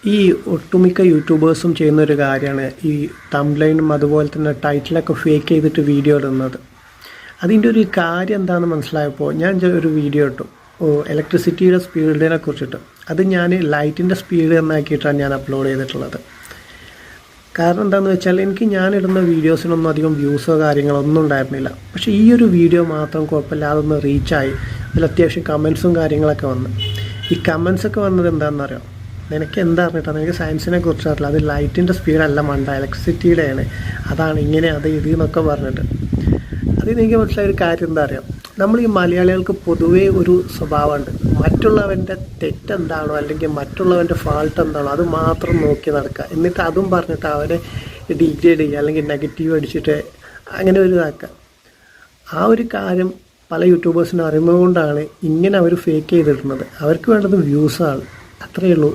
ഈ ഒട്ടുമിക്ക യൂട്യൂബേഴ്സും ചെയ്യുന്നൊരു കാര്യമാണ് ഈ തംബ്ലൈനും അതുപോലെ തന്നെ ടൈറ്റിലൊക്കെ ഫേക്ക് ചെയ്തിട്ട് വീഡിയോ ഇടുന്നത്. അതിൻ്റെ ഒരു കാര്യം എന്താണെന്ന് മനസ്സിലായപ്പോൾ ഞാൻ ഒരു വീഡിയോ ഇട്ടു ഇലക്ട്രിസിറ്റിയുടെ സ്പീഡിനെ കുറിച്ചിട്ട്. അത് ഞാൻ ലൈറ്റിൻ്റെ സ്പീഡ് എന്നാക്കിയിട്ടാണ് ഞാൻ അപ്ലോഡ് ചെയ്തിട്ടുള്ളത്. കാരണം എന്താണെന്ന് വെച്ചാൽ എനിക്ക് ഞാനിടുന്ന വീഡിയോസിനൊന്നും അധികം വ്യൂസോ കാര്യങ്ങളോ ഒന്നും ഉണ്ടായിരുന്നില്ല. പക്ഷേ ഈ ഒരു വീഡിയോ മാത്രം കുഴപ്പമില്ലാതെ ഒന്ന് റീച്ചായി. അതിൽ അത്യാവശ്യം കമൻസും കാര്യങ്ങളൊക്കെ വന്നു. ഈ കമൻസൊക്കെ വന്നത് എന്താണെന്നറിയാം, നിനക്ക് എന്താ പറഞ്ഞിട്ടാണ്, എനിക്ക് സയൻസിനെ കുറിച്ചറിയില്ല, അത് ലൈറ്റിൻ്റെ സ്പീഡല്ല മണ്ട, ഇലക്ട്രിസിറ്റിയുടെയാണ്, അതാണ് ഇങ്ങനെ അത് ഇത് എന്നൊക്കെ പറഞ്ഞിട്ട്. അതിൽ എനിക്ക് മനസ്സിലായ ഒരു കാര്യം എന്താ അറിയാം, നമ്മൾ ഈ മലയാളികൾക്ക് പൊതുവേ ഒരു സ്വഭാവമുണ്ട്, മറ്റുള്ളവൻ്റെ തെറ്റെന്താണോ അല്ലെങ്കിൽ മറ്റുള്ളവൻ്റെ ഫാൾട്ട് എന്താണോ അത് മാത്രം നോക്കി നടക്കുക, എന്നിട്ട് അതും പറഞ്ഞിട്ട് അവരെ ഡിഗ്രേഡ് ചെയ്യുക അല്ലെങ്കിൽ നെഗറ്റീവ് അടിച്ചിട്ട് അങ്ങനെ ഒരു ഇതാക്കുക. ആ ഒരു കാര്യം പല യൂട്യൂബേഴ്സിനും അറിയുന്നതുകൊണ്ടാണ് ഇങ്ങനെ അവർ ഫേക്ക് ചെയ്തിടുന്നത്. അവർക്ക് വേണ്ടത് വ്യൂസാണ്, അത്രയേ ഉള്ളൂ.